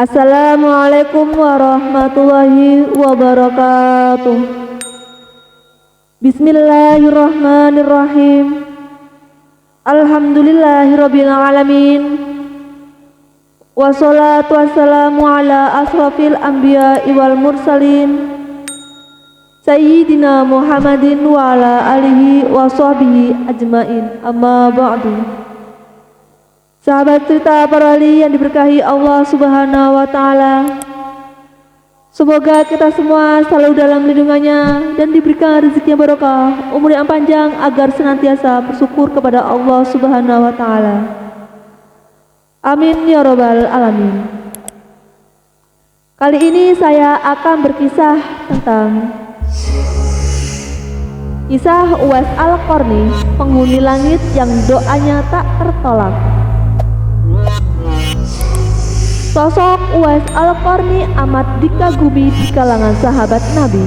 Assalamualaikum warahmatullahi wabarakatuh. Bismillahirrahmanirrahim. Alhamdulillahirabbil alamin. Wassalatu wassalamu ala asrafil anbiya'i wal mursalin Sayyidina Muhammadin wa ala alihi wa sahbihi ajmain. Amma ba'du. Sahabat cerita para wali yang diberkahi Allah Subhanahu wa Ta'ala, semoga kita semua selalu dalam lindungannya dan diberikan rezeki yang barokah, umur yang panjang, agar senantiasa bersyukur kepada Allah Subhanahu wa Ta'ala. Amin ya rabbal alamin. Kali ini saya akan berkisah tentang kisah Uwais Al-Qarni, penghuni langit yang doanya tak tertolak. Sosok Uwais Al-Qarni amat dikagumi di kalangan sahabat Nabi.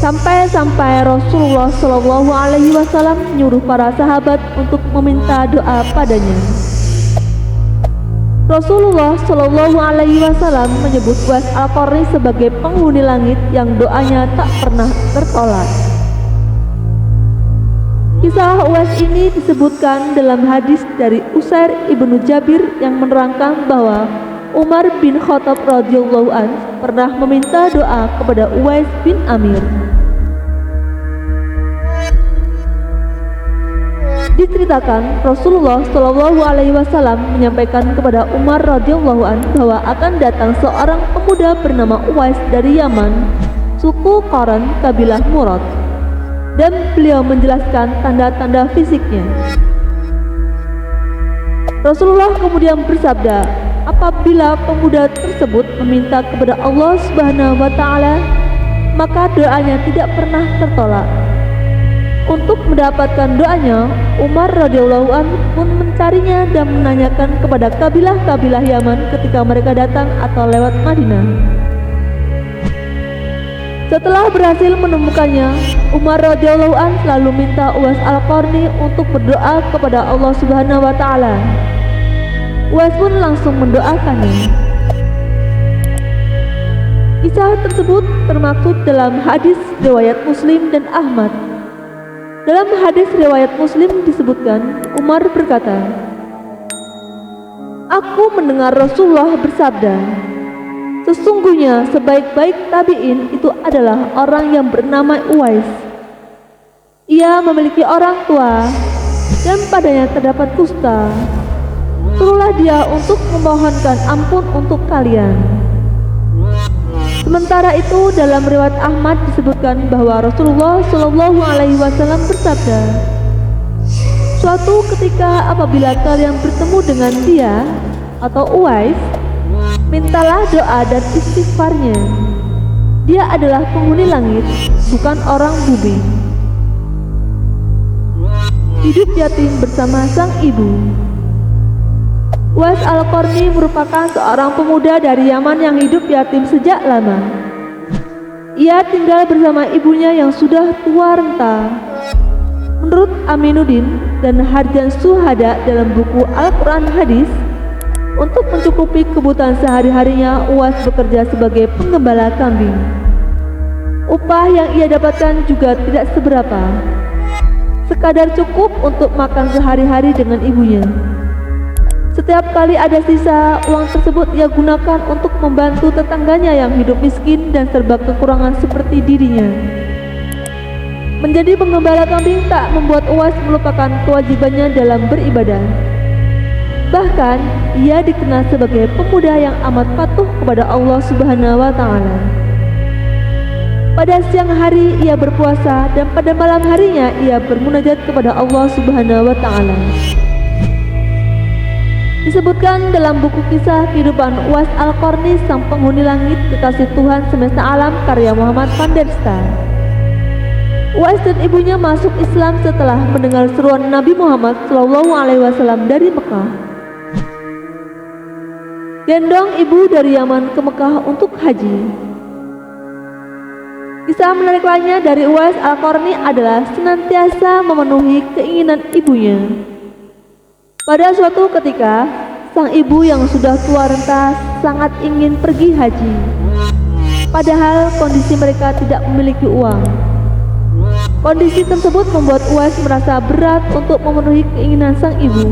Sampai-sampai Rasulullah Shallallahu Alaihi Wasallam menyuruh para sahabat untuk meminta doa padanya. Rasulullah Shallallahu Alaihi Wasallam menyebut Uwais Al-Qarni sebagai penghuni langit yang doanya tak pernah tertolak. Kisah Uwais ini disebutkan dalam hadis dari Usair ibnu Jabir yang menerangkan bahwa Umar bin Khattab radhiyallahu anhu pernah meminta doa kepada Uwais bin Amir. Diceritakan Rasulullah Shallallahu Alaihi Wasallam menyampaikan kepada Umar radhiyallahu anhu bahwa akan datang seorang pemuda bernama Uwais dari Yaman, suku Qaran, kabilah Murad. Dan beliau menjelaskan tanda-tanda fisiknya. Rasulullah kemudian bersabda, apabila pemuda tersebut meminta kepada Allah Subhanahu wa Ta'ala, maka doanya tidak pernah tertolak. Untuk mendapatkan doanya, Umar radhiyallahu anhu pun mencarinya dan menanyakan kepada kabilah-kabilah Yaman ketika mereka datang atau lewat Madinah. Setelah berhasil menemukannya, Umar radhiyallahu anhu selalu minta Uwais Al-Qarni untuk berdoa kepada Allah Subhanahu wa Ta'ala. Uwais pun langsung mendoakannya. Kisah tersebut termaktub dalam hadis riwayat Muslim dan Ahmad. Dalam hadis riwayat Muslim disebutkan, Umar berkata, "Aku mendengar Rasulullah bersabda, sesungguhnya sebaik-baik tabi'in itu adalah orang yang bernama Uwais. Ia memiliki orang tua dan padanya terdapat kusta. Suruhlah dia untuk memohonkan ampun untuk kalian." Sementara itu dalam riwayat Ahmad disebutkan bahwa Rasulullah Shallallahu Alaihi Wasallam bersabda, "Suatu ketika apabila kalian bertemu dengan dia atau Uwais, mintalah doa dan istighfarnya. Dia adalah penghuni langit, bukan orang bumi. Hidup yatim bersama sang ibu." Uwais Al-Qarni merupakan seorang pemuda dari Yaman yang hidup yatim sejak lama. Ia tinggal bersama ibunya yang sudah tua renta. Menurut Aminuddin dan Harjan Suhada dalam buku Al-Quran Hadis, untuk mencukupi kebutuhan sehari-harinya, Uwais bekerja sebagai penggembala kambing. Upah yang ia dapatkan juga tidak seberapa, sekadar cukup untuk makan sehari-hari dengan ibunya. Setiap kali ada sisa, uang tersebut ia gunakan untuk membantu tetangganya yang hidup miskin dan serba kekurangan seperti dirinya. Menjadi penggembala kambing tak membuat Uwais melupakan kewajibannya dalam beribadah. Bahkan, ia dikenal sebagai pemuda yang amat patuh kepada Allah Subhanahu wa Ta'ala. Pada siang hari ia berpuasa dan pada malam harinya ia bermunajat kepada Allah Subhanahu wa Ta'ala. Disebutkan dalam buku kisah kehidupan Uwais Al-Qarni, sang penghuni langit, kekasih Tuhan semesta alam, karya Muhammad van der Star. Uwais dan ibunya masuk Islam setelah mendengar seruan Nabi Muhammad SAW dari Mekah. Gendong ibu dari Yaman ke Mekah untuk haji. Kisah menarik lainnya dari Uwais Al-Qarni adalah senantiasa memenuhi keinginan ibunya. Pada suatu ketika, sang ibu yang sudah tua renta sangat ingin pergi haji. Padahal kondisi mereka tidak memiliki uang. Kondisi tersebut membuat Uwais merasa berat untuk memenuhi keinginan sang ibu.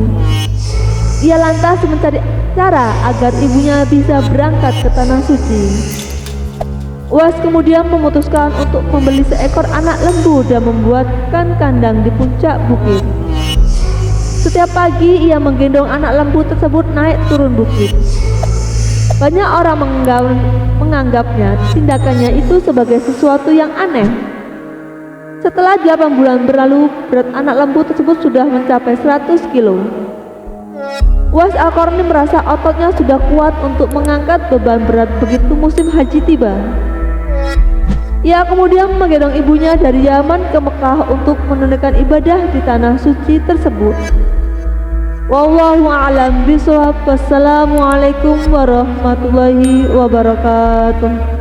Ia lantas mencari cara agar ibunya bisa berangkat ke Tanah Suci. Uwais kemudian memutuskan untuk membeli seekor anak lembu dan membuatkan kandang di puncak bukit. Setiap pagi ia menggendong anak lembu tersebut naik turun bukit. Banyak orang menganggapnya tindakannya itu sebagai sesuatu yang aneh. Setelah 8 bulan berlalu, berat anak lembu tersebut sudah mencapai 100 kilo. Uwais Al-Qarni merasa ototnya sudah kuat untuk mengangkat beban berat begitu musim haji tiba. Ia kemudian menggendong ibunya dari Yaman ke Mekah untuk menunaikan ibadah di Tanah Suci tersebut. Wallahu a'lam bishawab. Wassalamualaikum warahmatullahi wabarakatuh.